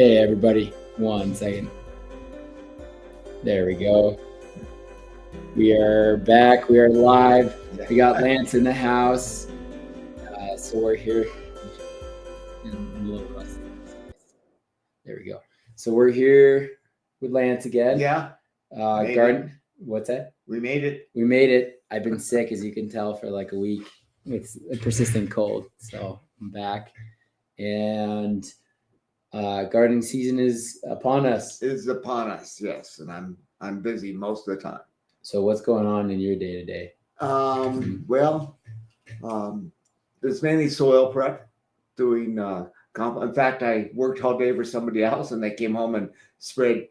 Hey everybody, 1 second. There we go. We are back. We are live. We got Lance in the house. So we're here. There we go. So we're here with Lance again. Yeah. Garden. What's that? We made it. We made it. I've been sick, as you can tell, for like a week. It's a persistent cold. So I'm back. And gardening season is upon us. Is upon us, yes. And I'm busy most of the time. So what's going on in your day to day? It's mainly soil prep, doing in fact, I worked all day for somebody else, and they came home and spread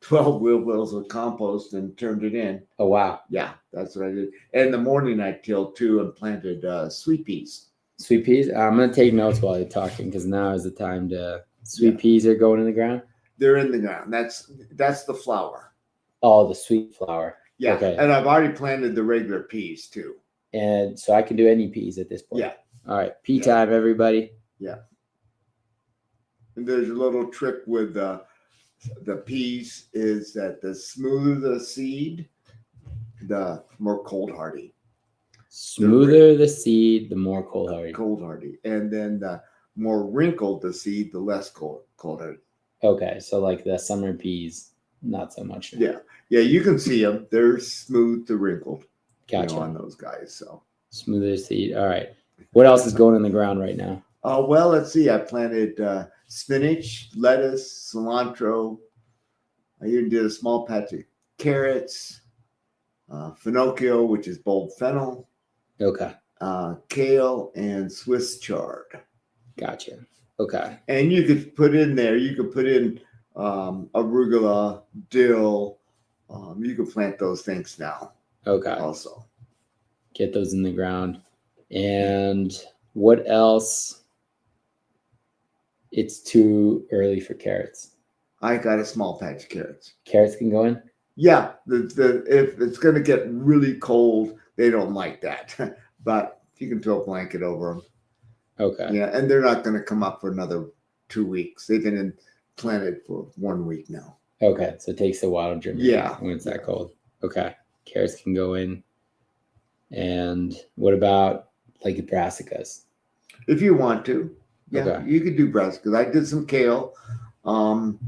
12 wheelbarrows of compost and turned it in. Oh wow! Yeah, that's what I did. And in the morning, I tilled too and planted sweet peas. Sweet peas. I'm gonna take notes while you're talking because now is the time to. Sweet peas are going in the ground. They're in the ground. That's the flower. Oh, the sweet flower. Yeah. Okay. And I've already planted the regular peas too. And so I can do any peas at this point. Yeah. All right. Pea time, everybody. Yeah. And there's a little trick with the peas is that the smoother the seed, the more cold hardy. Smoother the seed, the more cold hardy. Cold hardy. And then the more wrinkled the seed, the less cold hardy. Okay. So like the summer peas, not so much. Yeah. Yeah. You can see them. They're smooth to wrinkled. Gotcha. On those guys. So smoother seed. All right. What else is going in the ground right now? Well, let's see. I planted spinach, lettuce, cilantro. I even did a small patch of carrots, finocchio, which is bulb fennel. Okay. Kale and Swiss chard. Gotcha. Okay. And you could put in arugula, dill. You could plant those things now. Okay. Also. Get those in the ground. And what else? It's too early for carrots. I got a small patch of carrots. Carrots can go in? Yeah. If it's going to get really cold, they don't like that. But you can throw a blanket over them. Okay. Yeah, and they're not going to come up for another 2 weeks. They've been planted for 1 week now. Okay, so it takes a while to germinate. Yeah. When it's that cold. Okay. Carrots can go in. And what about like the brassicas? If you want to. Yeah, okay. You could do brassicas. I did some kale. One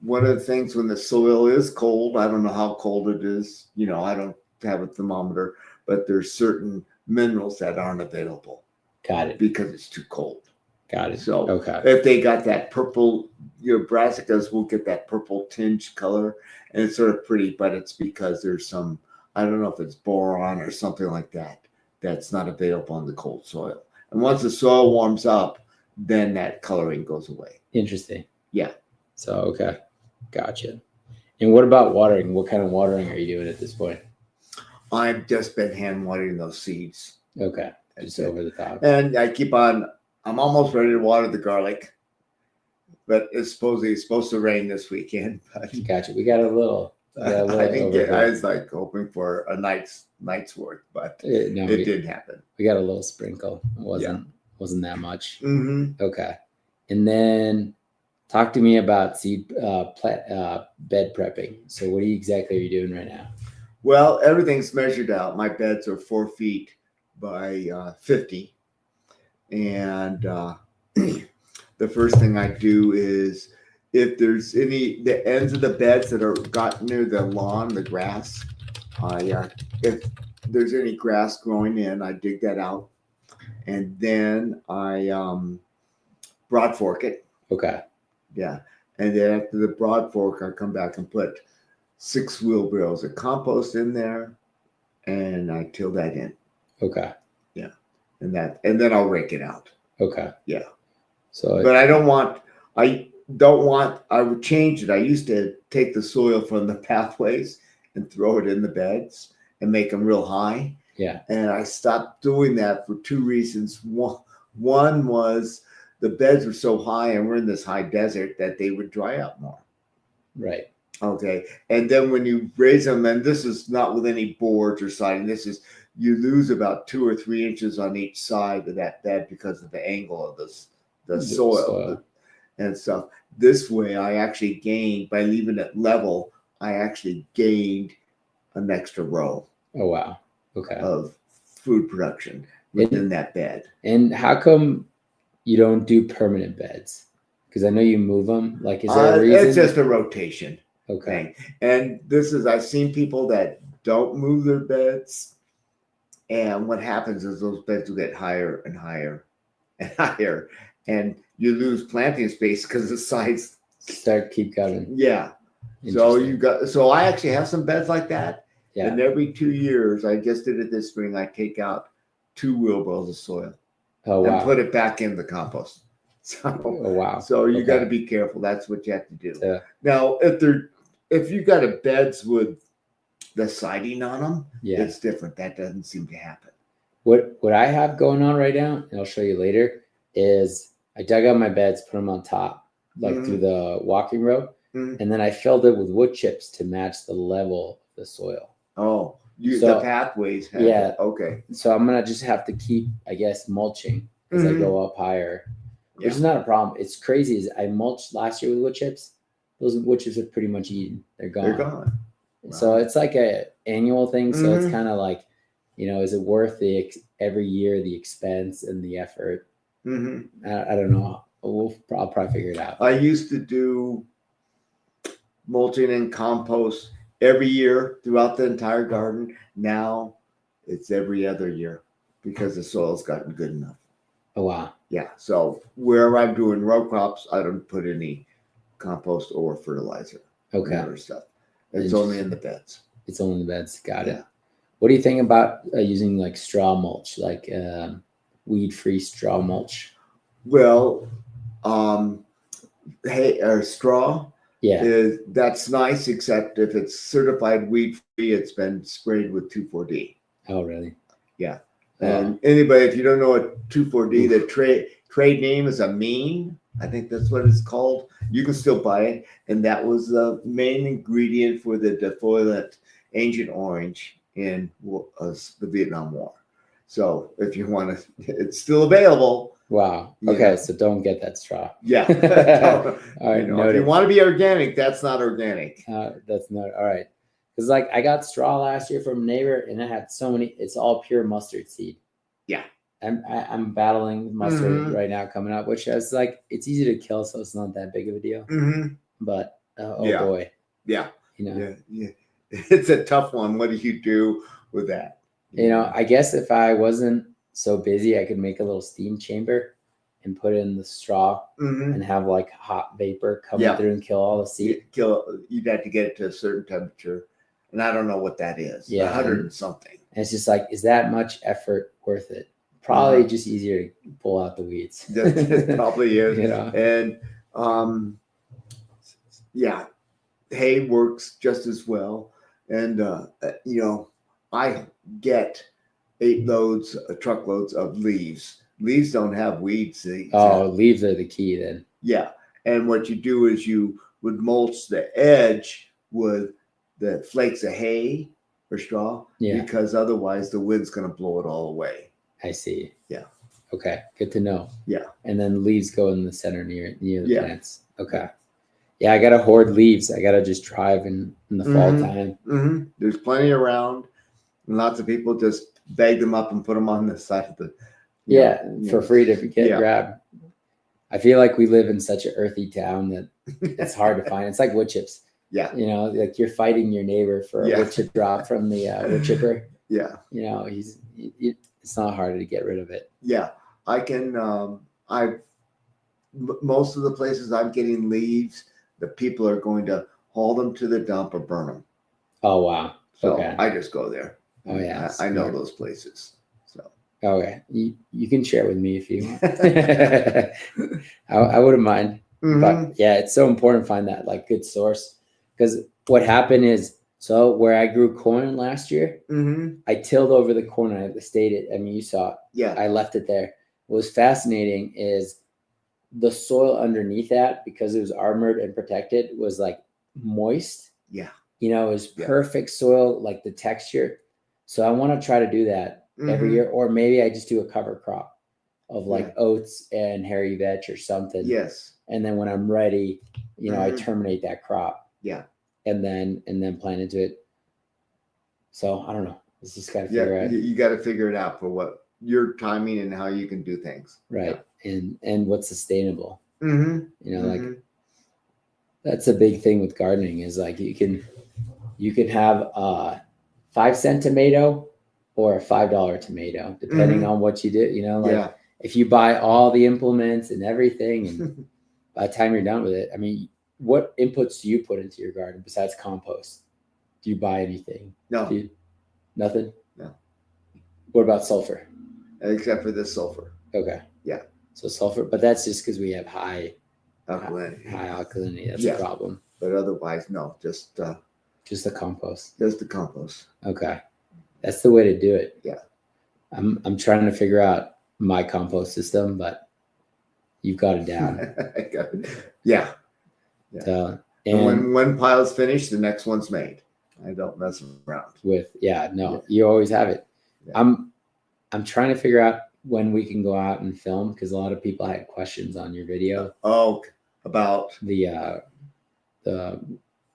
of the things when the soil is cold, I don't know how cold it is. I don't have a thermometer, but there's certain minerals that aren't available. Got it. Because it's too cold. Got it. So okay. If they got that purple, brassicas will get that purple tinge color, and it's sort of pretty, but it's because there's some, I don't know if it's boron or something like that, that's not available in the cold soil. And once the soil warms up, then that coloring goes away. Interesting. Yeah. So, okay. Gotcha. And what about watering? What kind of watering are you doing at this point? I've just been hand watering those seeds. Okay. Just over the top. And I'm almost ready to water the garlic, but it's supposed to rain this weekend. But gotcha. We got a little. I was like hoping for a night's worth, but it didn't happen. We got a little sprinkle. It wasn't that much. Mm-hmm. Okay. And then talk to me about seed bed prepping. So what exactly are you doing right now? Well, everything's measured out. My beds are 4 feet by 50. And the first thing I do is if there's the ends of the beds that are got near the lawn, the grass, if there's any grass growing in, I dig that out. And then I broad fork it. Okay. Yeah. And then after the broad fork, I come back and put 6 wheelbarrows of compost in there, and I till that in. Okay. Yeah. And then I'll rake it out. Okay. Yeah. So but I would change it. I used to take the soil from the pathways and throw it in the beds and make them real high. Yeah. And I stopped doing that for 2 reasons. One was the beds were so high and we're in this high desert that they would dry out more. Right. Okay. And then when you raise them, and this is not with any boards or siding, you lose about 2 or 3 inches on each side of that bed because of the angle of the soil. and stuff. This way, I actually gained, by leaving it level, I actually gained an extra row Oh, wow. Okay. of food production within that bed. And how come you don't do permanent beds? Because I know you move them. Like, is there a reason? It's just a rotation Okay. thing. And I've seen people that don't move their beds. And what happens is those beds will get higher and higher and higher. And you lose planting space because the sides keep going. Yeah. So I actually have some beds like that. Yeah. And every 2 years, I just did it this spring, I take out 2 wheelbarrows of soil. Oh, wow. And put it back in the compost. So, oh, wow. So you got to be careful. That's what you have to do. Yeah. Now, if you got a beds with the siding on them, it's different. That doesn't seem to happen. What I have going on right now, and I'll show you later, is I dug out my beds, put them on top, like through the walking road, and then I filled it with wood chips to match the level of the soil. Oh, the pathways have it. Okay. So I'm gonna just have to keep, I guess, mulching as I go up higher, which is not a problem. It's crazy. Is I mulched last year with wood chips. Those wood chips are pretty much eaten. They're gone. They're gone. Wow. So it's like a annual thing. So it's kind of like, is it worth every year the expense and the effort? I don't know. I'll probably figure it out. I used to do mulching and compost every year throughout the entire garden. Now it's every other year because the soil's gotten good enough. Oh, wow. Yeah. So wherever I'm doing row crops, I don't put any compost or fertilizer. Okay. Or stuff. It's only in the beds. It's only in the beds. Got it. What do you think about using like straw mulch, like weed-free straw mulch? Well, straw. Yeah. That's nice, except if it's certified weed-free, it's been sprayed with 2,4-D. Oh, really? Yeah. And anybody, if you don't know what 2,4-D, the trade name is amine. I think that's what it's called. You can still buy it. And that was the main ingredient for the defoliant Agent Orange in the Vietnam War. So if you want to, it's still available. Wow. Okay. So don't get that straw. Yeah. All right. If you want to be organic, that's not organic. That's not. All right. Because like I got straw last year from a neighbor and it had so many, it's all pure mustard seed. Yeah. I'm battling mustard right now coming up, which is like, it's easy to kill. So it's not that big of a deal. But boy. Yeah. Yeah. It's a tough one. What do you do with that? I guess if I wasn't so busy, I could make a little steam chamber and put in the straw and have like hot vapor come through and kill all the seed. You'd have to get it to a certain temperature. And I don't know what that is. 100 and something. And it's just like, is that much effort worth it? Probably just easier to pull out the weeds. It probably is. And hay works just as well. And I get 8 truckloads of leaves. Leaves don't have weeds. Leaves are the key then. Yeah. And what you do is you would mulch the edge with the flakes of hay or straw because otherwise the wind's going to blow it all away. I see. Yeah. Okay. Good to know. Yeah. And then leaves go in the center near the plants. Okay. Yeah, I got to hoard leaves. I got to just drive in the fall time. There's plenty around. And lots of people just bag them up and put them on the side of the... for free to get grabbed. I feel like we live in such an earthy town that it's hard to find. It's like wood chips. Yeah. Like you're fighting your neighbor for a wood chip drop from the wood chipper. Yeah. It's not hard to get rid of it. Yeah. I can, most of the places I'm getting leaves, the people are going to haul them to the dump or burn them. Oh, wow. So I just go there. Oh, yeah. I know those places. So. Okay. You can share with me if you want. I wouldn't mind. But yeah, it's so important to find that like good source. Because what happened is, so where I grew corn last year, I tilled over the corn. I stayed it. I mean, you saw it. Yeah. I left it there. What was fascinating is the soil underneath that, because it was armored and protected, was like moist. Yeah. It was perfect soil, like the texture. So I want to try to do that every year. Or maybe I just do a cover crop of like oats and hairy vetch or something. Yes. and then when I'm ready, I Mhm. terminate that crop. Yeah. And then plant into it. So I don't know. It's just got to Yeah, figure out. you got to figure it out for what your timing and how you can do things. Right. And what's sustainable. Mm-hmm. Like that's a big thing with gardening is like you can have a 5-cent tomato or a $5 tomato, depending on what you do. Like if you buy all the implements and everything, and by the time you're done with it, I mean, what inputs do you put into your garden besides compost? Do you buy anything? No. Nothing? No. What about sulfur? Except for the sulfur. Okay. Yeah. So sulfur, but that's just because we have high alkalinity. High alkalinity. That's a problem. But otherwise, no. Just the compost. Just the compost. Okay. That's the way to do it. Yeah. I'm trying to figure out my compost system, but you've got it down. I got it. Yeah. So, and when one pile's finished, the next one's made. I don't mess around with. You always have it. Yeah. I'm trying to figure out when we can go out and film because a lot of people had questions on your video. Oh, about the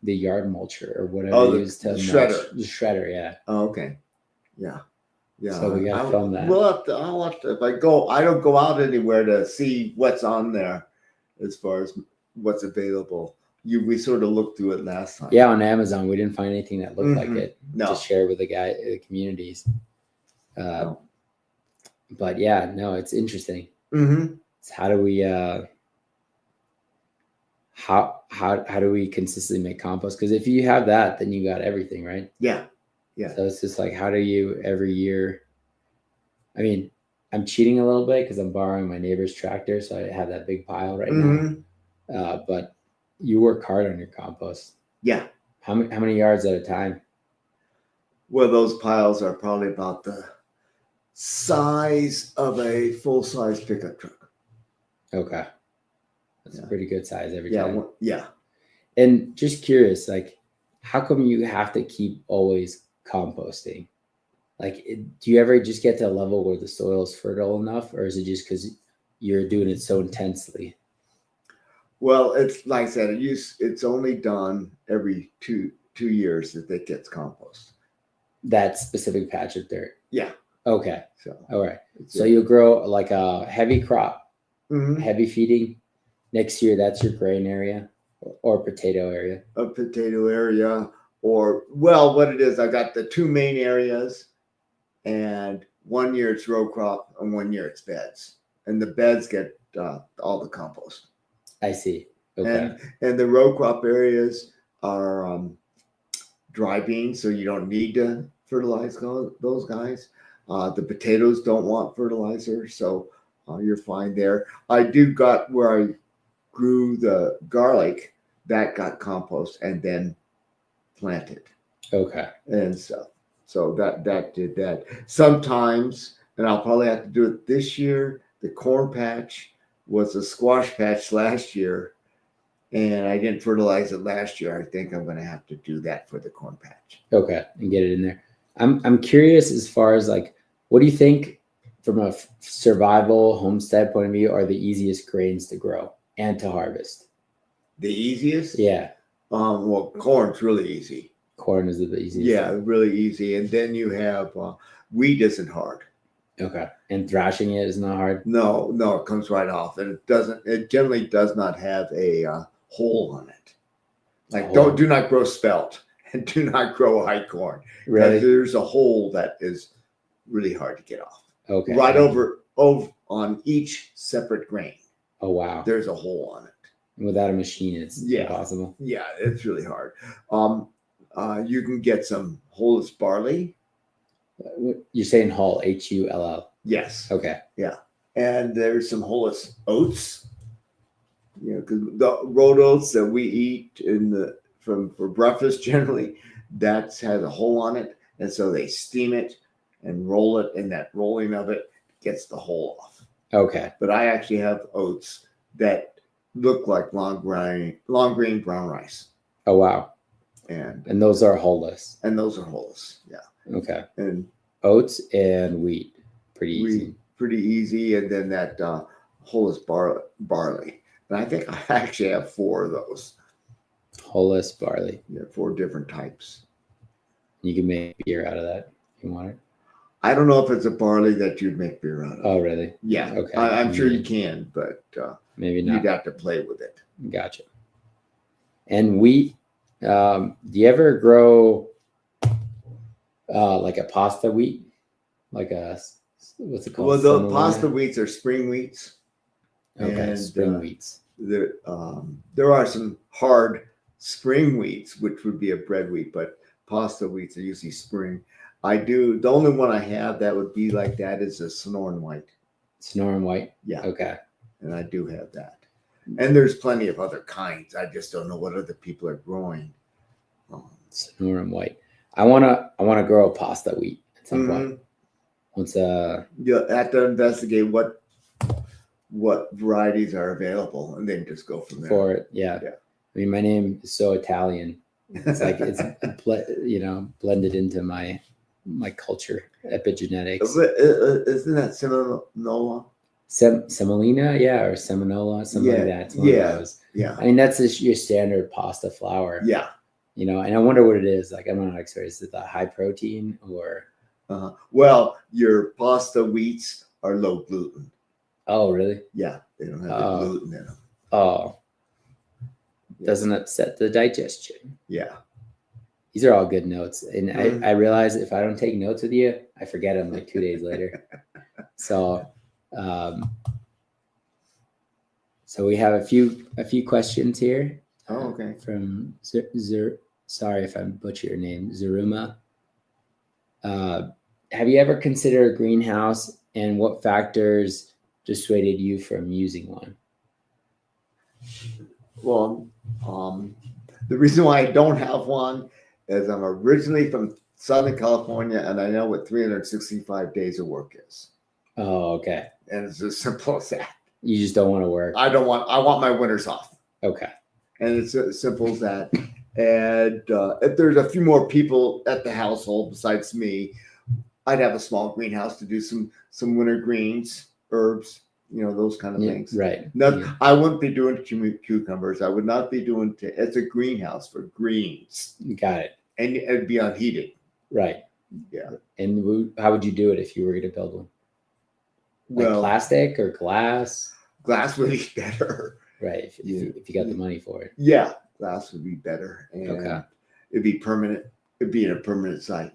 yard mulcher or whatever you use to shredder. The shredder, yeah. Oh, okay. Yeah. Yeah. So we gotta film that. I'll have to, if I don't go out anywhere to see what's on there as far as what's available. We sort of looked through it last time. Yeah, on Amazon, we didn't find anything that looked like it to share with the communities. But yeah, no, it's interesting. It's how do we how do we consistently make compost? Because if you have that, then you got everything, right? Yeah. So it's just like, how do you every year? I mean, I'm cheating a little bit because I'm borrowing my neighbor's tractor, so I have that big pile right now. But you work hard on your compost. Yeah. How many yards at a time? Well, those piles are probably about the size of a full-size pickup truck. Okay. That's a pretty good size every time. Yeah. And just curious, like, how come you have to keep always composting? Like, do you ever just get to a level where the soil is fertile enough, or is it just because you're doing it so intensely? Well, it's like I said, it's only done every two years that it gets compost. That specific patch of dirt. Yeah. Okay. So all right. So you'll grow like a heavy crop, heavy feeding. Next year, that's your grain area or potato area. A potato area, or what it is, I got the two main areas, and 1 year it's row crop, and 1 year it's beds, and the beds get all the compost. I see. Okay. And the row crop areas are dry beans, so you don't need to fertilize those guys. The potatoes don't want fertilizer, so you're fine there. I do got where I grew the garlic that got compost and then planted. Okay. And so that did that. Sometimes, and I'll probably have to do it this year, the corn patch was a squash patch last year, and I didn't fertilize it last year. I think I'm going to have to do that for the corn patch. Okay, and get it in there. I'm curious as far as like, what do you think from a survival homestead point of view are the easiest grains to grow and to harvest? The easiest? Yeah. Well, corn's really easy. Corn is the easiest. Yeah, really easy. And then you have wheat isn't hard. Okay. And thrashing it is not hard? No, it comes right off. And it generally does not have a hole on it. Like do not grow spelt and do not grow high corn. Really? There's a hole that is really hard to get off. Okay. Right over on each separate grain. Oh, wow. There's a hole on it. Without a machine, it's impossible. Yeah, it's really hard. You can get some hulless barley. You're saying hull, Hull? Yes. Okay. Yeah. And there's some hulless oats. Because the road oats that we eat for breakfast generally, that has a hole on it. And so they steam it and roll it, and that rolling of it gets the hole off. Okay. But I actually have oats that look like long grain brown rice. Oh, wow. And those are hull-less. And those are hull-less, yeah. Okay. And oats and wheat, pretty easy. Pretty easy, and then that hull-less barley. And I think I actually have 4 of those. Hulless barley. Yeah, 4 different types. You can make beer out of that if you want it. I don't know if it's a barley that you'd make beer out of. Oh, really? Yeah. Okay. I'm sure you can, but maybe not. You'd have to play with it. Gotcha. And wheat, do you ever grow like a pasta wheat? Like a, what's it called? Well, the pasta wheats are spring wheats. Okay, and, spring wheats. There are some hard spring wheats, which would be a bread wheat, but pasta wheats are usually spring. The only one I have that would be like that is a Sonoran white. Sonoran white? Yeah. Okay. And I do have that. And there's plenty of other kinds. I just don't know what other people are growing. Sonoran white. I wanna grow a pasta wheat at some point. Once you'll have to investigate what varieties are available and then just go from there. For it, yeah. I mean, my name is so Italian. It's like it's blended into my culture, epigenetics. Isn't that Seminola? Semolina, yeah, or Seminola, something like that. It's one of those. Yeah. I mean, that's just your standard pasta flour. Yeah. And I wonder what it is. Like, I'm not an expert. Is it the high protein or? Well, your pasta wheats are low gluten. Oh, really? Yeah, they don't have the gluten in them. Oh. Doesn't upset the digestion. Yeah. These are all good notes. And I realize if I don't take notes with you, I forget them like 2 days later. So we have a few questions here. Oh, okay. From sorry if I butcher your name, Zeruma. Have you ever considered a greenhouse, and what factors dissuaded you from using one? Well, the reason why I don't have one is I'm originally from Southern California, and I know what 365 days of work is. Oh, okay. And it's as simple as that. You just don't want to work. I want my winters off. Okay. And it's as simple as that. And if there's a few more people at the household besides me, I'd have a small greenhouse to do some winter greens, herbs, those kind of things. Right. I wouldn't be doing cucumbers. I would not be doing it's a greenhouse for greens. Got it. And it'd be unheated. Right. Yeah. And how would you do it if you were going to build one? Like plastic or glass? Glass would be better. Right. If you got the money for it. Yeah. Glass would be better. And it'd be permanent. It'd be in a permanent site.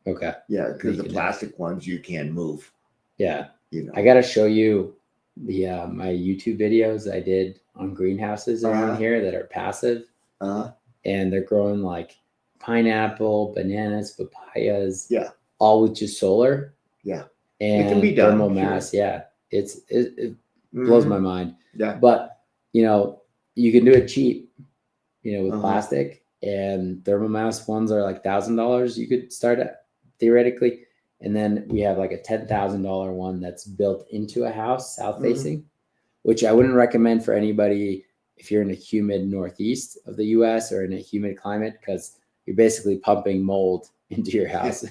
Okay. Yeah. Because the plastic ones you can move. Yeah. I got to show you my YouTube videos I did on greenhouses around here that are passive. And they're growing like pineapple, bananas, papayas. Yeah. All with just solar. Yeah. And it can be done, thermal mass. Yeah. It blows my mind. Yeah. But you can do it cheap, with plastic, and thermal mass ones are like $1,000 you could start at theoretically. And then we have like a $10,000 one that's built into a house, south facing, which I wouldn't recommend for anybody if you're in a humid northeast of the US or in a humid climate, because you're basically pumping mold into your house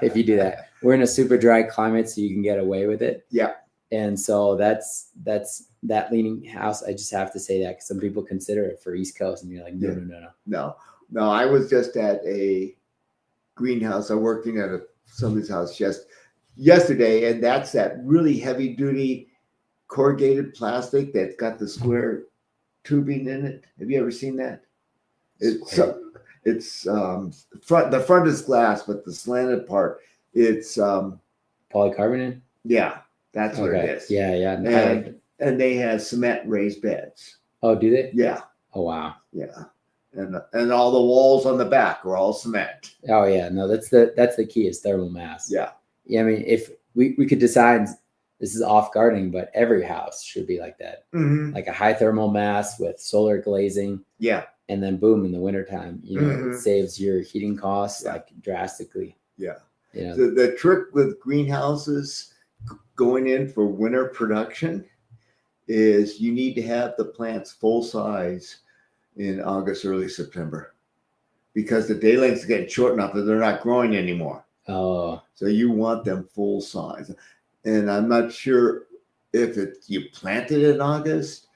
if you do that. We're in a super dry climate, so you can get away with it. Yeah. And so that's that leaning house. I just have to say that because some people consider it for East Coast, and you're like, no. I was just at a greenhouse. I worked in at somebody's house just yesterday, and that's that really heavy duty corrugated plastic that's got the square tubing in it. Have you ever seen that? It's the front is glass, but the slanted part, it's polycarbonate. Yeah, that's what it is. Yeah. And they have cement raised beds. Oh, do they? Yeah. Oh, wow. Yeah. And all the walls on the back are all cement. Oh yeah, no, that's the key is thermal mass. Yeah. I mean, if we could decide, this is off gardening, but every house should be like that, like a high thermal mass with solar glazing. Yeah. And then boom, in the wintertime, it saves your heating costs like drastically. Yeah. The trick with greenhouses going in for winter production is you need to have the plants full size in August, early September, because the day lengths get short enough that they're not growing anymore. Oh. So you want them full size. And I'm not sure if you planted in August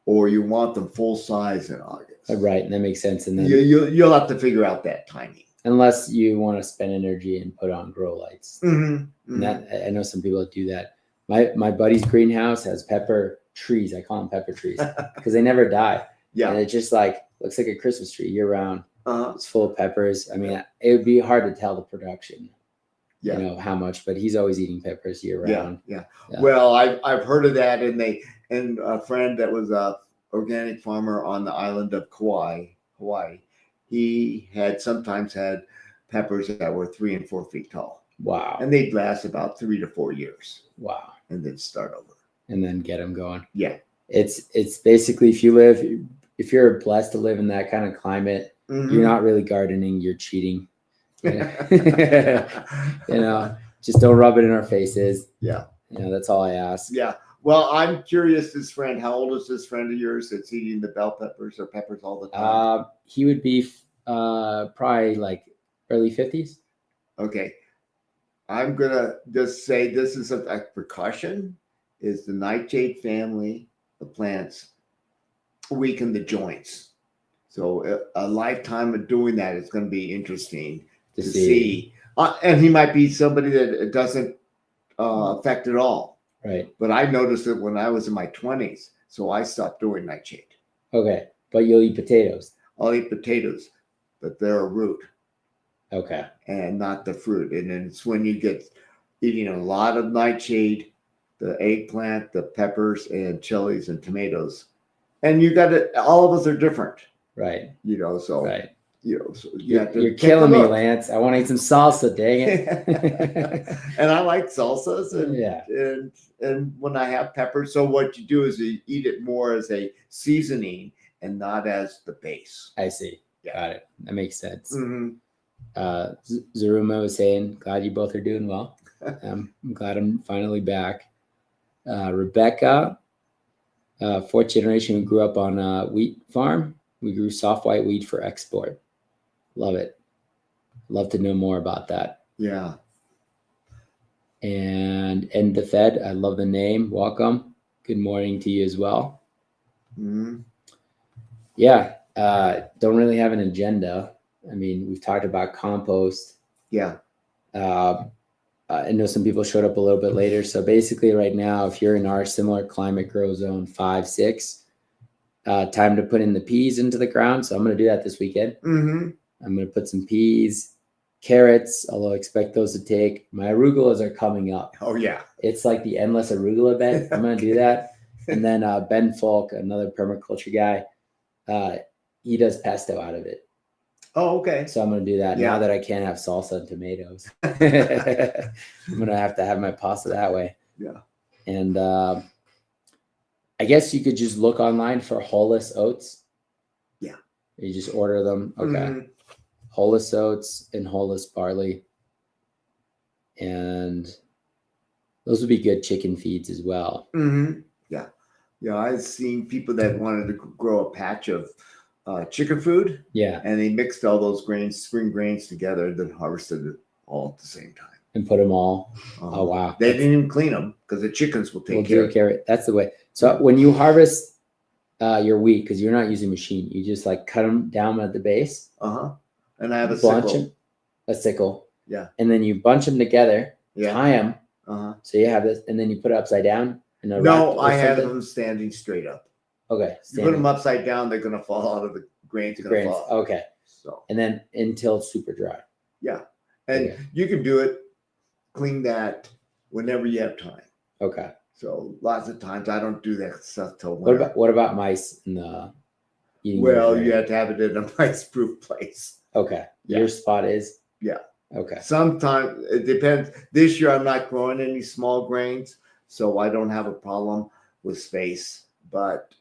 or you want them full size in August. Right, and that makes sense. And then You'll have to figure out that timing. Unless you want to spend energy and put on grow lights. And that, I know some people that do that. My buddy's greenhouse has pepper trees. I call them pepper trees because they never die. Yeah. And it just like looks like a Christmas tree year round. It's full of peppers. I mean, it would be hard to tell the production. Yeah. You know how much, but he's always eating peppers year round. Yeah. Well, I've heard of that, and a friend that was a organic farmer on the island of Hawaii. He had sometimes had peppers that were 3 and 4 feet tall. Wow. And they'd last about 3 to 4 years. Wow. And then start over. And then get them going. Yeah. It's basically if you're blessed to live in that kind of climate, you're not really gardening, you're cheating. You know, just don't rub it in our faces. Yeah. You know, that's all I ask. Yeah. Well, I'm curious, this friend, how old is this friend of yours that's eating the bell peppers or peppers all the time? He would be probably like early 50s. Okay. I'm going to just say this is a precaution, is the nightshade family of plants weaken the joints. So a lifetime of doing that is going to be interesting to see. And he might be somebody that it doesn't affect at all. Right. But I noticed it when I was in my 20s. So I stopped doing nightshade. Okay. But you'll eat potatoes. I'll eat potatoes, but they're a root. Okay. And not the fruit. And then it's when you get eating a lot of nightshade, the eggplant, the peppers and chilies and tomatoes. And you got it. All of us are different. Right. You know, so. Right. You know, so you have to you're killing me, Lance. I want to eat some salsa, dang it. And I like salsas and when I have peppers. So what you do is you eat it more as a seasoning and not as the base. I see. Yeah. Got it. That makes sense. Mm-hmm. Zaruma was saying, glad you both are doing well. I'm glad I'm finally back. Rebecca, fourth generation, who grew up on a wheat farm. We grew soft white wheat for export. Love it. Love to know more about that. Yeah. And the Fed, I love the name. Welcome. Good morning to you as well. Mm-hmm. Yeah. Don't really have an agenda. I mean, we've talked about compost. Yeah. I know some people showed up a little bit later. So basically right now, if you're in our similar climate grow zone 5, 6, time to put in the peas into the ground. So I'm going to do that this weekend. Mm-hmm. I'm going to put some peas, carrots, although I expect those to take. My arugulas are coming up. Oh, yeah. It's like the endless arugula bed. I'm going to do that. And then Ben Folk, another permaculture guy, he does pesto out of it. Oh, okay. So I'm going to do that now that I can't have salsa and tomatoes. I'm going to have my pasta that way. Yeah. And I guess you could just look online for hulless oats. Yeah. You just order them. Okay. Mm-hmm. Hulless oats and hulless barley. And those would be good chicken feeds as well. Mm-hmm. Yeah. Yeah. I've seen people that wanted to grow a patch of chicken food. Yeah. And they mixed all those grains, spring grains together, then harvested it all at the same time. And put them all. Oh, wow. They didn't even clean them because the chickens will take care of it. That's the way. So when you harvest your wheat, because you're not using a machine, you just like cut them down at the base. And I have a sickle. A sickle. Yeah. And then you bunch them together, tie them. So you have this, and then you put it upside down. No, I have them standing straight up. Okay. You put them upside down, they're going to fall out of the grains. Fall. Okay. So. And then until it's super dry. Yeah. And you can do it, clean that whenever you have time. Okay. So lots of times I don't do that stuff till winter. What about mice in the eating? Well, you have to have it in a mice-proof place. Okay. Yeah. Your spot is? Yeah. Okay. Sometimes it depends. This year I'm not growing any small grains, so I don't have a problem with space. But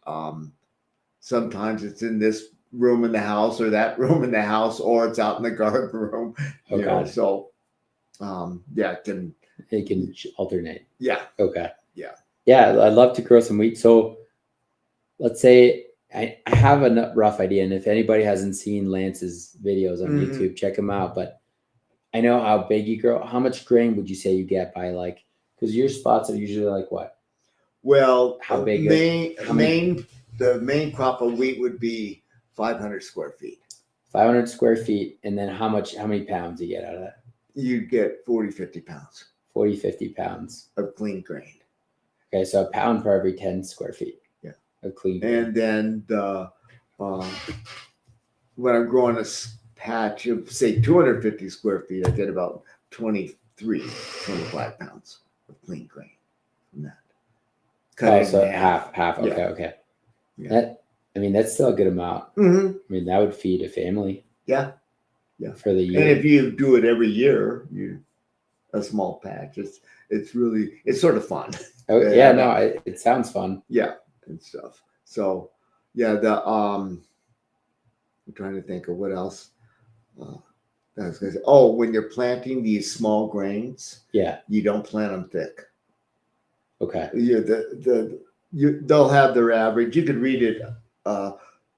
sometimes it's in this room in the house or that room in the house, or it's out in the garden room. You know, so it can alternate. Yeah. Okay. Yeah. Yeah, I'd love to grow some wheat. So let's say I have a rough idea, and if anybody hasn't seen Lance's videos on YouTube, check them out. But I know how big you grow. How much grain would you say you get by because your spots are usually like what? Well, how big? Maine the main crop of wheat would be 500 square feet. 500 square feet. And then how many pounds you get out of that? You'd get 40, 50 pounds 40, 50 pounds. of clean grain. Okay, so a pound per every 10 square feet. Yeah. Of clean grain. And then when I'm growing a patch of, say, 250 square feet, I get about 23, 25 pounds of clean grain from that. Oh, so half. Okay, Yeah. okay. Yeah. That's still a good amount. Mm-hmm. I mean, that would feed a family. Yeah. For the year. And if you do it every year, a small patch, it's sort of fun. Oh yeah, no, it sounds fun. Yeah, and stuff. So yeah, I'm trying to think of what else. I was gonna say, when you're planting these small grains, you don't plant them thick. Okay. They'll have their average. You could read it.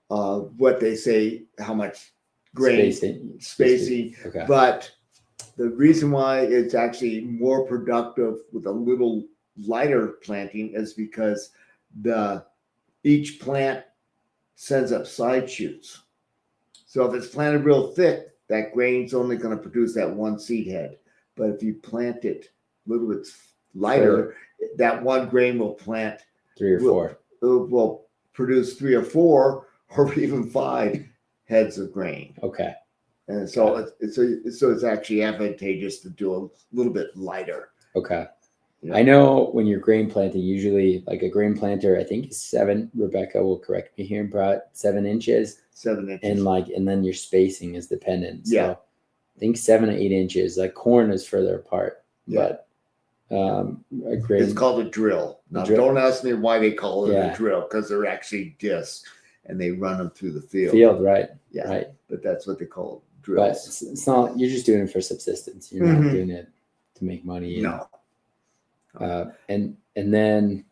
What they say, how much grain spacing. Okay. But the reason why it's actually more productive with a little lighter planting is because each plant sends up side shoots. So if it's planted real thick, that grain's only going to produce that one seed head. But if you plant it a little bit lighter, that one grain will plant 3 or 4. Will produce 3 or 4 or even 5 heads of grain. Okay. And so it's actually advantageous to do a little bit lighter. Okay. Yeah. I know when you're grain planting, usually like a grain planter, I think is 7. Rebecca will correct me here, but 7 inches. 7 inches. And then your spacing is dependent. So yeah. I think 7 to 8 inches. Like corn is further apart. Yeah. But a grain. It's called a drill. Now, don't ask me why they call it a drill, because they're actually discs and they run them through the field. Right. Yeah. Right. But that's what they call drills. But it's not, you're just doing it for subsistence. You're not doing it to make money. No. And then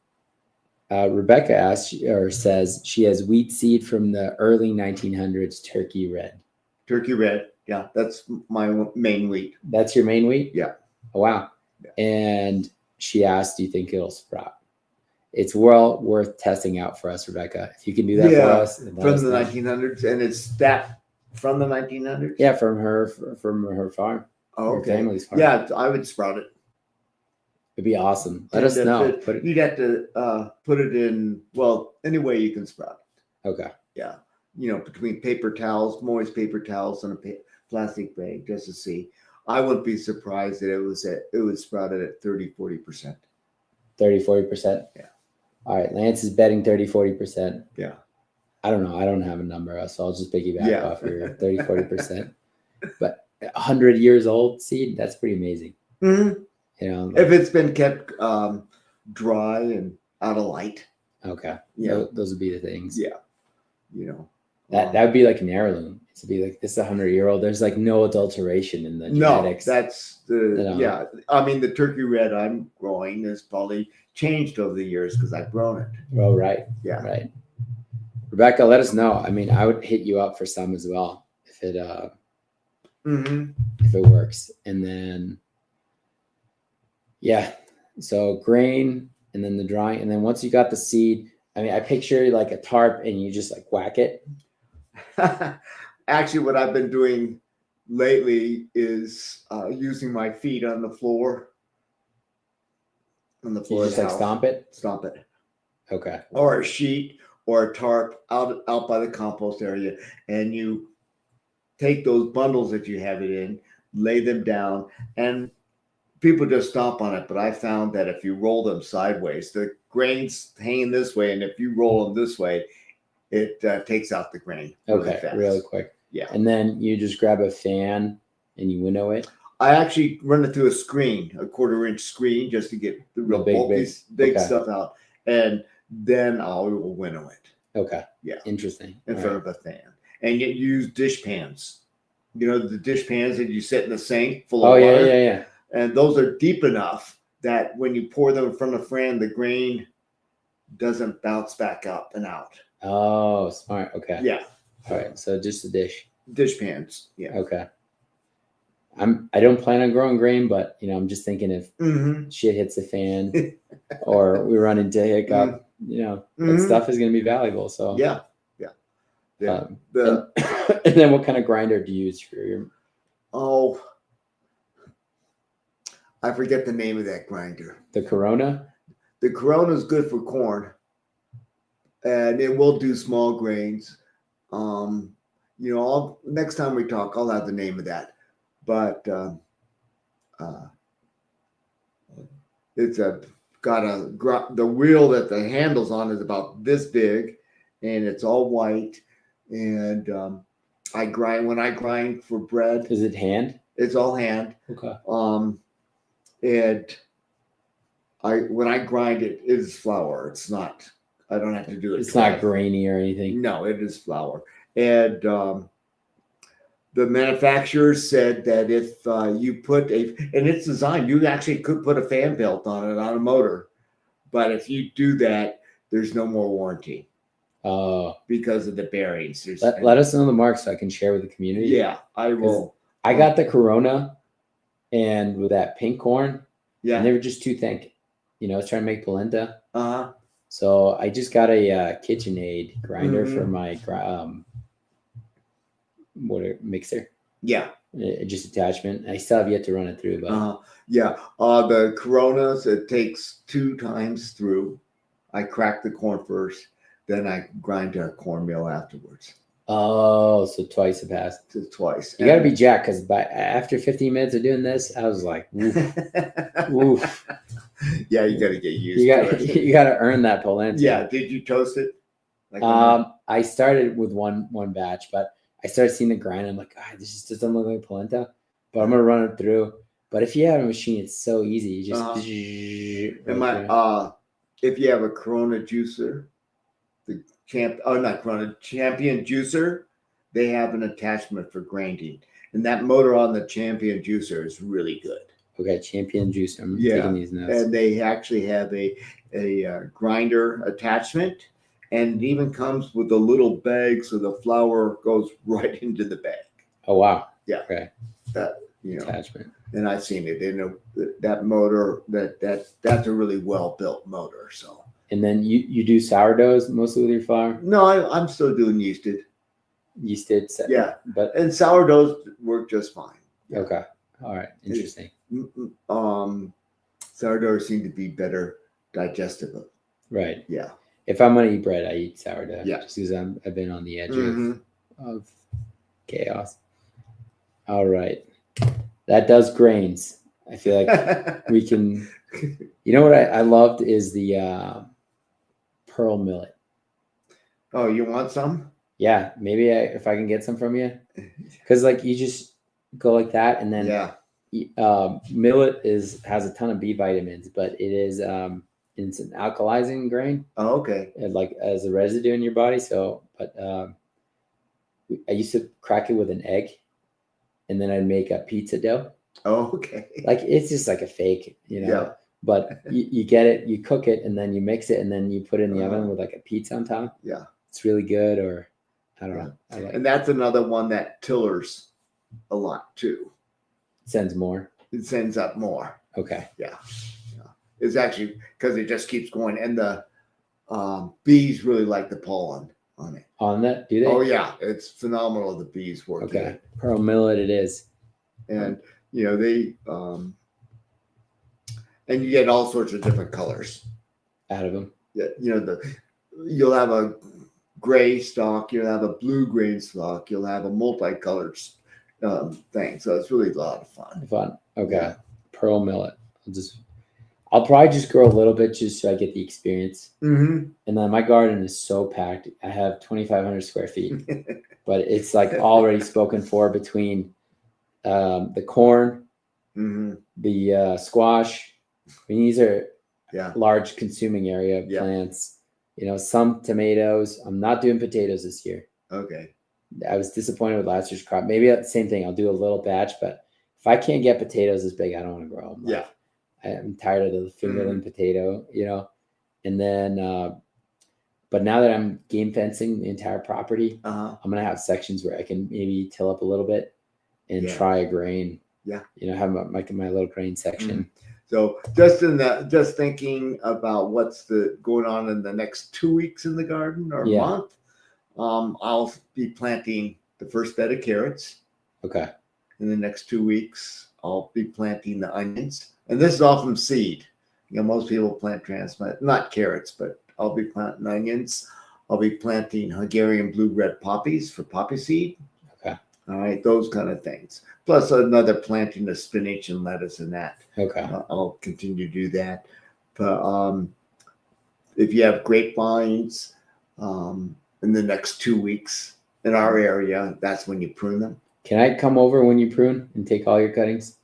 Rebecca asks or says she has wheat seed from the early 1900s, Turkey Red. Turkey Red. Yeah. That's my main wheat. That's your main wheat? Yeah. Oh, wow. Yeah. And she asked, do you think it'll sprout? It's well worth testing out for us, Rebecca. If you can do that for us. From the 1900s. And it's that from the 1900s? Yeah, from her farm. Oh, okay. Her family's farm. Yeah, I would sprout it. It'd be awesome. Let us know. You'd have to put it in, any way you can sprout it. Okay. Yeah. Between paper towels, moist paper towels, and a plastic bag, just to see. I wouldn't be surprised that it was sprouted at 30, 40%. 30, 40%? Yeah. All right. Lance is betting 30, 40%. Yeah. I don't know. I don't have a number, so I'll just piggyback off your 30, 40%. But 100 years old seed, that's pretty amazing. Mm-hmm. If it's been kept dry and out of light. Okay. Yeah. Those would be the things. Yeah. That would be like an heirloom. To be like, this is 100-year-old. There's like no adulteration in the genetics. No, that's I mean, the Turkey Red I'm growing has probably changed over the years because I've grown it. Oh, right. Yeah. Right. Rebecca, let us know. I mean, I would hit you up for some as well if it works. And then, so grain and then the drying. And then once you got the seed, I mean, I picture like a tarp and you just like whack it. Actually, what I've been doing lately is using my feet on the floor. You just like stomp it? Stomp it. Okay. Or a sheet or a tarp out by the compost area. And you take those bundles that you have it in, lay them down, and people just stomp on it. But I found that if you roll them sideways, the grain's hanging this way. And if you roll them this way, it takes out the grain. Really quick. Yeah. And then you just grab a fan and you winnow it. I actually run it through a 1/4-inch screen, just to get the real big stuff out. And then I will winnow it. Okay. Yeah. Interesting. In front of a fan. And you use dish pans. The dish pans that you set in the sink full of water. Yeah. And those are deep enough that when you pour them in front of the fan, the grain doesn't bounce back up and out. Oh, smart. Okay. Yeah. All right. So just a dish. Dish pans. Yeah. Okay. I don't plan on growing grain, but I'm just thinking if shit hits the fan or we run into a hiccup, that stuff is going to be valuable. So yeah. and then what kind of grinder do you use for your? Oh, I forget the name of that grinder. The Corona? The Corona is good for corn, and it will do small grains. Next time we talk, I'll have the name of that. But it's the wheel that the handle's on is about this big, and it's all white. And when I grind for bread. Is it hand? It's all hand. Okay. And when I grind it is flour. It's not. I don't have to do it. It's not grainy or anything. No, it is flour. And the manufacturer said that if you put and it's designed, you actually could put a fan belt on it on a motor, but if you do that, there's no more warranty. Because of the bearings. Let us know the marks so I can share with the community. Yeah, I will. I got the Corona, and with that pink corn, and they were just too thick. I was trying to make polenta. So I just got a KitchenAid grinder for my mixer. Yeah. Just attachment. I still have yet to run it through, but the Coronas, it takes 2 times through. I crack the corn first, then I grind a cornmeal afterwards. Oh, so twice it passed. Twice. You got to be jacked because after 15 minutes of doing this, I was like, woof. Yeah, you got to get used to it. You got to earn that polenta. Yeah. Did you toast it? I started with one batch, but I started seeing the grind. I'm like, this just doesn't look like polenta, but I'm gonna run it through. But if you have a machine, it's so easy. You just if you have a Corona juicer, Champion juicer, they have an attachment for grinding, and that motor on the Champion juicer is really good. Okay, Champion juicer. I'm taking these notes. And they actually have a grinder attachment, and it even comes with a little bag, so the flour goes right into the bag. Oh wow! Yeah. Okay. That attachment. And I've seen it in that motor. That's a really well built motor. So. And then you do sourdoughs mostly with your flour? No, I'm still doing yeasted. Yeasted? Yeah. But and sourdoughs work just fine. Yeah. Okay. All right. Interesting. Sourdoughs seem to be better digestible. Right. Yeah. If I'm gonna eat bread, I eat sourdough. Yeah. Just because I've been on the edge of chaos. All right. That does grains. I feel like we can. You know what I loved is the pearl millet. Oh, you want some? Yeah, maybe if I can get some from you, because you just go like that, and then millet has a ton of B vitamins, but it's an alkalizing grain. Oh, okay. As a residue in your body. So, but I used to crack it with an egg, and then I'd make a pizza dough. Oh, okay. It's just like a fake, Yeah. But you get it, you cook it, and then you mix it, and then you put it in the oven with a pizza on top. Yeah. It's really good, or I don't know. And that's another one that tillers a lot too. Sends more. It sends up more. Okay. Yeah. It's actually because it just keeps going, and the bees really like the pollen on it. On that, do they? Oh yeah, it's phenomenal. The bees work. Okay. Pearl millet, it is. And they and you get all sorts of different colors out of them. Yeah, you'll have a gray stalk, you'll have a blue grain stalk, you'll have a multicolored thing. So it's really a lot of fun. Okay. Yeah. Pearl millet. I'll probably just grow a little bit just so I get the experience. Mm-hmm. And then my garden is so packed. I have 2,500 square feet, but it's already spoken for between the corn, the squash. I mean, these are large consuming area plants. Some tomatoes. I'm not doing potatoes this year. Okay. I was disappointed with last year's crop. Maybe the same thing. I'll do a little batch, but if I can't get potatoes this big, I don't want to grow them. I'm tired of the fingerling potato, And then, but now that I'm game fencing the entire property, I'm gonna have sections where I can maybe till up a little bit and try a grain. Yeah. Have my little grain section. So just thinking about what's going on in the next 2 weeks in the garden or month. I'll be planting the first bed of carrots. Okay. In the next 2 weeks, I'll be planting the onions, and this is all from seed. Most people plant transplant, not carrots, but I'll be planting onions. I'll be planting Hungarian blue red poppies for poppy seed. Okay. All right, those kind of things. Plus another planting of spinach and lettuce and that. Okay. I'll continue to do that. But if you have grapevines in the next 2 weeks in our area, that's when you prune them. Can I come over when you prune and take all your cuttings?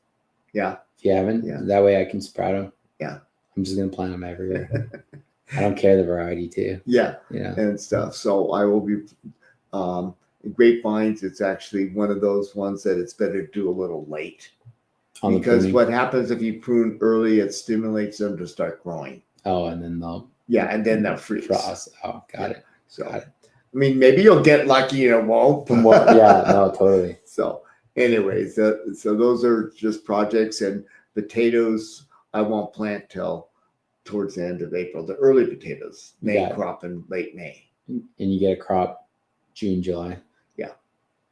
Yeah. If you haven't, that way I can sprout them. Yeah. I'm just gonna plant them everywhere. I don't care the variety too. Yeah. And stuff. So I will be grapevines. It's actually one of those ones that it's better to do a little late because what happens if you prune early, it stimulates them to start growing. Oh, and then they'll freeze. Frost. Oh, got it. So, I mean, maybe you'll get lucky in a whoa. Yeah, no, totally. So, anyways, so those are just projects, and potatoes I won't plant till towards the end of April. The early potatoes may crop in late May. And you get a crop June, July. Yeah.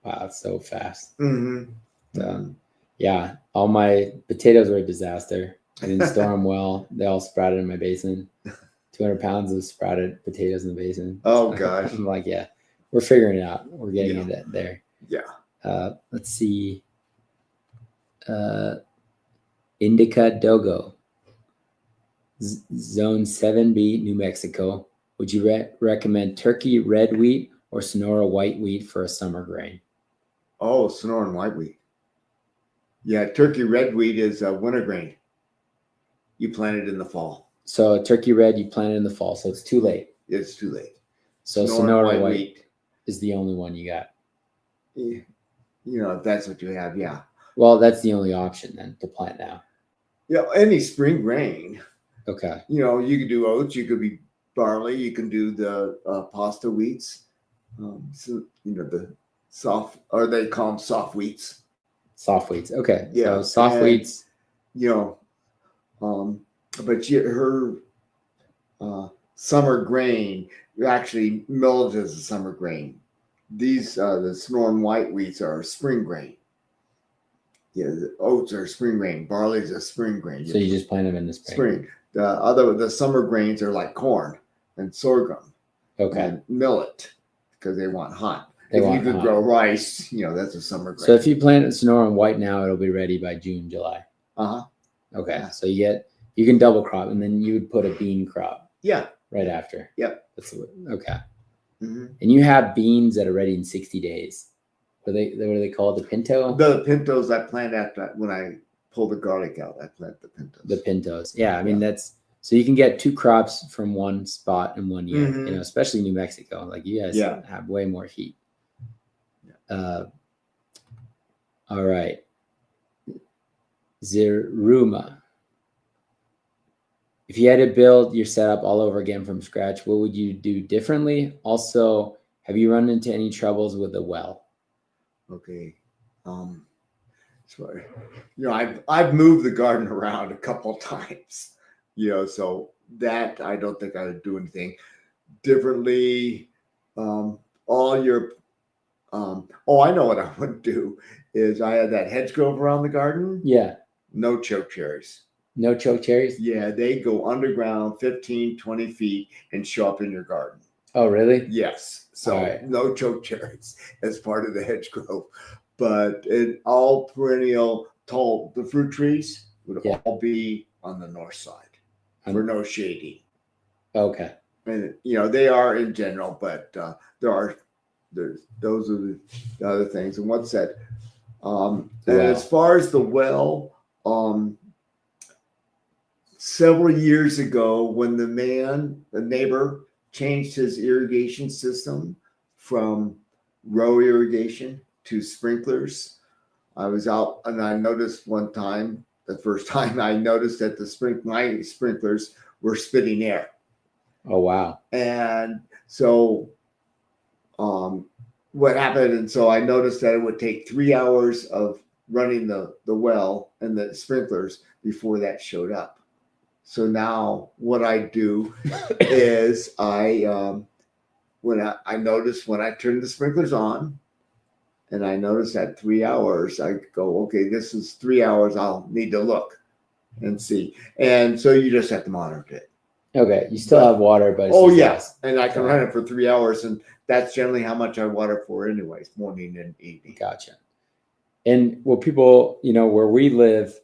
Wow, that's so fast. Mm-hmm. Yeah, all my potatoes were a disaster. I didn't store them well. They all sprouted in my basement. 200 pounds of sprouted potatoes in the basement. Oh, gosh. I'm like, yeah, we're figuring it out. We're getting it there. Yeah. Let's see. Indica Dogo. Zone 7B, New Mexico. Would you recommend turkey red wheat or Sonora white wheat for a summer grain? Oh, Sonoran white wheat. Yeah, turkey red wheat is a winter grain. You plant it in the fall. So turkey red, you plant it in the fall, so it's too late. It's too late. So Sonora white wheat is the only one you got. If that's what you have, yeah. Well, that's the only option then to plant now. Yeah, any spring grain. Okay. You can do oats. You could be barley. You can do the pasta wheats. The soft, or they call them soft wheats. Soft wheats. Okay. Yeah. So soft wheats. But her summer grain, actually millet is a summer grain. These the Sonoran white wheats are a spring grain. Yeah, the oats are spring grain. Barley is a spring grain. So you just plant them in the spring. The summer grains are like corn and sorghum. Okay. And millet because they want hot. If you could grow rice, that's a summer grain. So if you plant Sonoran white now, it'll be ready by June, July. Okay. Yeah. So you can double crop, and then you would put a bean crop. Yeah. Right after. Yep. Okay. Mm-hmm. And you have beans that are ready in 60 days. What are they called? The pinto? The pintos I plant after when I pull the garlic out. I plant the pintos. The pintos. Yeah. I mean, that's so you can get 2 crops from one spot in 1 year, mm-hmm. Especially New Mexico. Like you guys have way more heat. All right. Zeruma. If you had to build your setup all over again from scratch, what would you do differently? Also, have you run into any troubles with the well? Okay. Sorry. I've moved the garden around a couple of times, so that I don't think I would do anything differently. I know what I would do is I had that hedgerow around the garden. Yeah. No choke cherries. No choke cherries? Yeah, they go underground 15, 20 feet and show up in your garden. Oh, really? Yes. So no choke cherries as part of the hedgerow. But all perennial the fruit trees would all be on the north side for no shading. Okay. And, they are in general, but those are the other things. And what's that? And as far as the well, several years ago, when the neighbor changed his irrigation system from row irrigation to sprinklers, I was out and I noticed one time, the first time I noticed that my sprinklers were spitting air. Oh, wow. And so what happened, and so I noticed that it would take 3 hours of running the well and the sprinklers before that showed up. So now what I do is when I notice when I turn the sprinklers on, and I notice at 3 hours, I go, okay, this is 3 hours. I'll need to look and see. And so you just have to monitor it. Okay, you still have water, but it's less. And I can run it for 3 hours, and that's generally how much I water for anyways, morning and evening. Gotcha. And what people, where we live,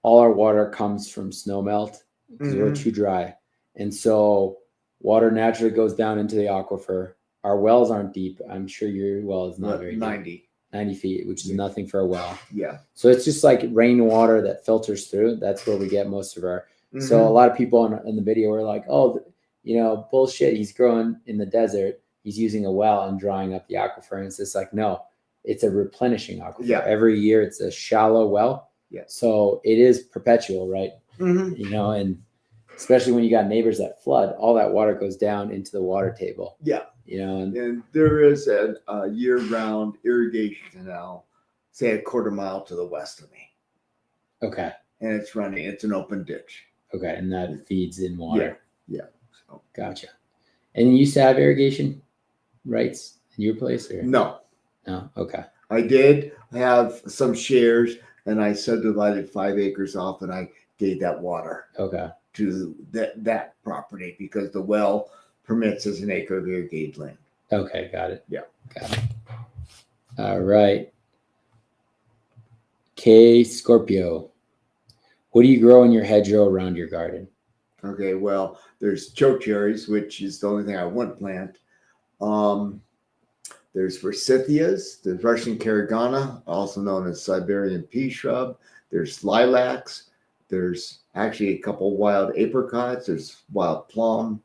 all our water comes from snow melt because we're too dry. And so water naturally goes down into the aquifer. Our wells aren't deep. I'm sure your well is not very deep. 90 feet, which is nothing for a well. Yeah. So it's just like rainwater that filters through. That's where we get most of our. So a lot of people in the video were like, oh, bullshit. He's growing in the desert. He's using a well and drying up the aquifer. And it's just like, no, it's a replenishing aquifer. Yeah. Every year it's a shallow well. Yeah. So it is perpetual, right? And especially when you got neighbors that flood, all that water goes down into the water table. Yeah. And there is a year-round irrigation canal, say a quarter mile to the west of me. Okay. And it's running. It's an open ditch. Okay, and that feeds in water. Yeah. So. Gotcha. And you used to have irrigation rights in your place, or no? No. Okay. I did have some shares, and I subdivided 5 acres off, and I gave that water. Okay. To that property because the well permits as an acre of irrigated land. Okay, got it. Yeah. Got it. All right. K Scorpio. What do you grow in your hedgerow around your garden? Okay, well, there's chokecherries, which is the only thing I wouldn't plant. There's forsythias, there's Russian carigana, also known as Siberian pea shrub. There's lilacs. There's actually a couple wild apricots. There's wild plum.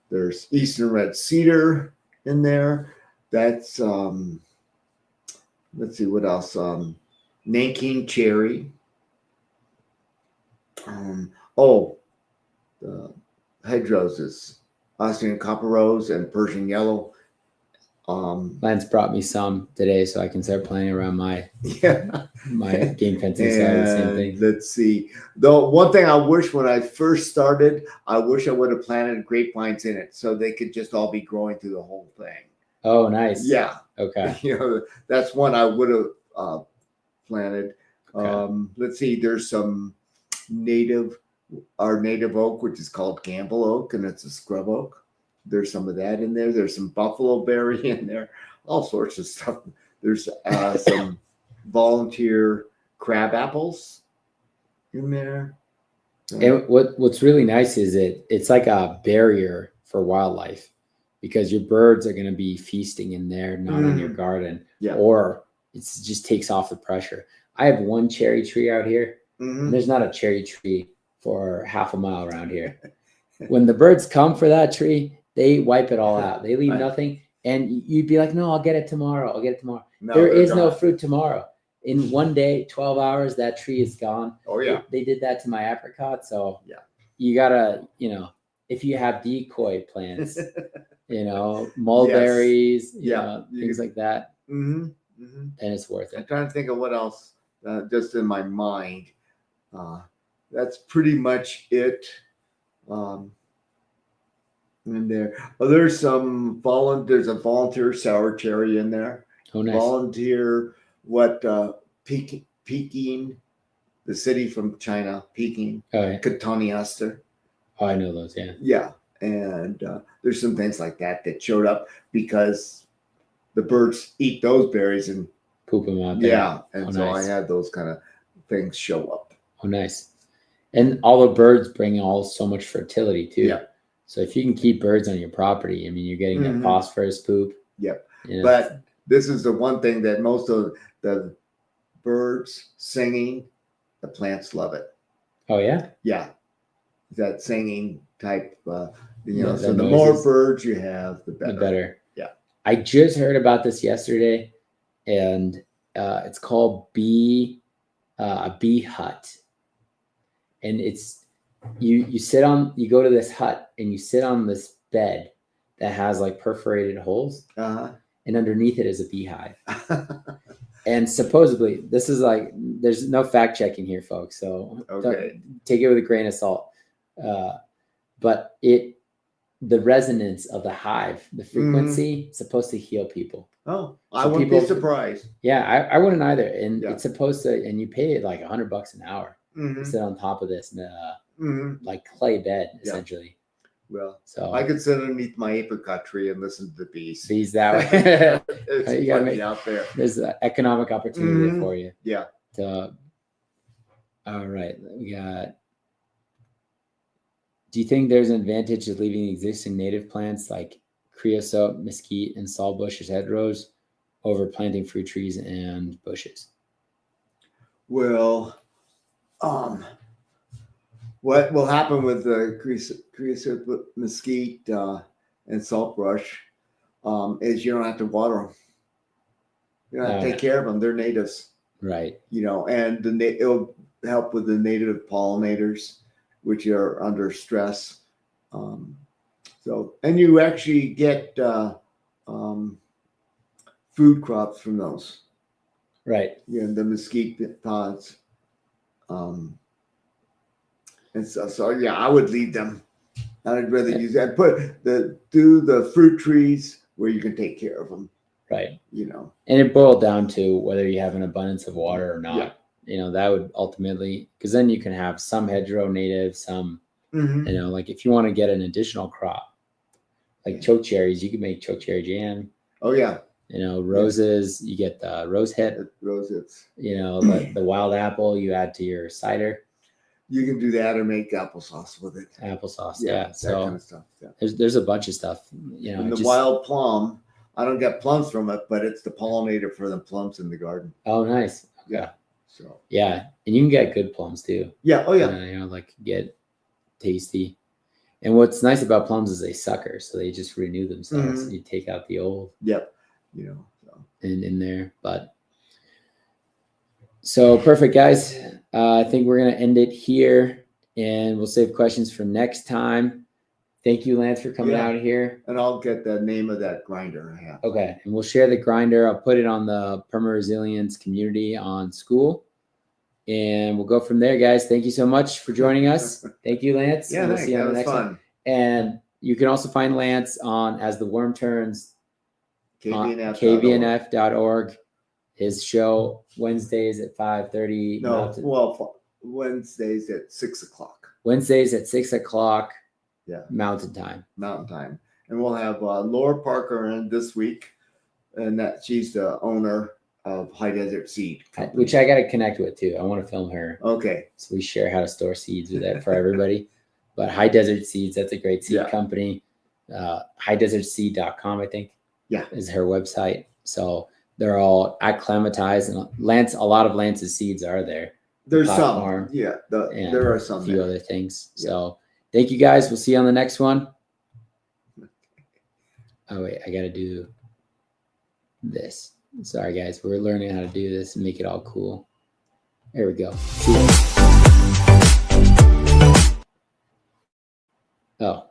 There's eastern red cedar in there. That's let's see what else. Nanking cherry. The hedgerows is Austrian copper rose and Persian yellow. Lance brought me some today, so I can start playing around my game fencing side. The same thing. Let's see. The one thing I wish when I first started, I wish I would have planted grapevines in it so they could just all be growing through the whole thing. Oh, nice. Yeah. Okay. That's one I would have planted. Okay. Let's see. There's some native oak, which is called Gamble oak, and it's a scrub oak. There's some of that in there. There's some buffalo berry in there, all sorts of stuff. There's some volunteer crab apples in there. And what's really nice is it's like a barrier for wildlife because your birds are going to be feasting in there, not in your garden. Yeah. Or it just takes off the pressure. I have one cherry tree out here. And there's not a cherry tree for half a mile around here. When the birds come for that tree, they wipe it all out. They leave nothing. And you'd be like, no, I'll get it tomorrow. No, there is no fruit tomorrow. In one day, 12 hours, that tree is gone. Oh, yeah. They did that to my apricot. So yeah, you got to, if you have decoy plants, mulberries, things like that, then it's worth it. I'm trying to think of what else just in my mind. That's pretty much it. In there. There's a volunteer sour cherry in there. Oh, nice. Volunteer Peking, the city from China, Peking. Oh, yeah. Cotoneaster. Oh, I know those, yeah. Yeah. And there's some things like that showed up because the birds eat those berries and poop them out there. Yeah. And nice. I had those kind of things show up. Oh, nice. And all the birds bring so much fertility too. Yeah. So if you can keep birds on your property, I mean, you're getting that phosphorus poop. Yep. But this is the one thing that most of the birds singing, the plants love it. Oh, yeah? Yeah. That singing type, so the noises. more birds you have, the better. The better. Yeah. I just heard about this yesterday, and it's called a bee hut. And it's, you go to this hut and you sit on this bed that has like perforated holes, and underneath it is a beehive. And supposedly, this is like, there's no fact checking here, folks. So take it with a grain of salt. But the resonance of the hive, the frequency, is supposed to heal people. Oh, I wouldn't be surprised. Yeah, I wouldn't either. And it's supposed to, and you pay it like $100 an hour to sit on top of this, like clay bed, essentially. Well, so I could sit underneath my apricot tree and listen to the bees. Bees that way. It's you gotta out there. There's an economic opportunity for you. Yeah. So, all right, we got. Do you think there's an advantage of leaving existing native plants like creosote, mesquite, and sawbush as hedgerows over planting fruit trees and bushes? Well, what will happen with the creosote, mesquite, and saltbush is you don't have to water them. You don't have to take care of them. They're natives. Right. And it'll help with the native pollinators, which are under stress. And you actually get food crops from those. Right. The mesquite pods. And so I would leave them. I'd rather use that. Do the fruit trees where you can take care of them. Right. And it boiled down to whether you have an abundance of water or not. Yeah. That would ultimately, because then you can have some hedgerow native, some, like if you want to get an additional crop, like chokecherries, you can make chokecherry jam. Oh yeah. Roses, you get the rose hip. Roses. The wild apple you add to your cider. You can do that or make applesauce with it. Applesauce, yeah. So that kind of stuff. Yeah. There's a bunch of stuff. And the wild plum, I don't get plums from it, but it's the pollinator for the plums in the garden. Oh, nice. Okay. Yeah. So and you can get good plums too. Yeah. Oh yeah. Like get tasty. And what's nice about plums is they sucker, so they just renew themselves. You take out the old. Yep. In there, but so perfect, guys. I think we're gonna end it here, and we'll save questions for next time. Thank you, Lance, for coming out here. And I'll get the name of that grinder I have. Okay, and we'll share the grinder. I'll put it on the Perma Resilience community on school, and we'll go from there, guys. Thank you so much for joining us. Thank you, Lance. Yeah, we'll see you on the next one. And you can also find Lance on As the Worm Turns. kvnf.org. His show Wednesdays at 5:30. Wednesdays at 6:00. Wednesdays at 6:00. Yeah. Mountain time. And we'll have Laura Parker in this week, and she's the owner of High Desert Seed Company. Which I got to connect with too. I want to film her. Okay. So we share how to store seeds with that for everybody. But High Desert Seeds, that's a great seed company. highdesertseed.com, I think. Yeah, is her website. So they're all acclimatized, and a lot of Lance's seeds are there. There's some, there are some. A few other things. Yeah. So thank you, guys. We'll see you on the next one. Oh wait, I got to do this. Sorry, guys. We're learning how to do this and make it all cool. There we go. See you. Oh.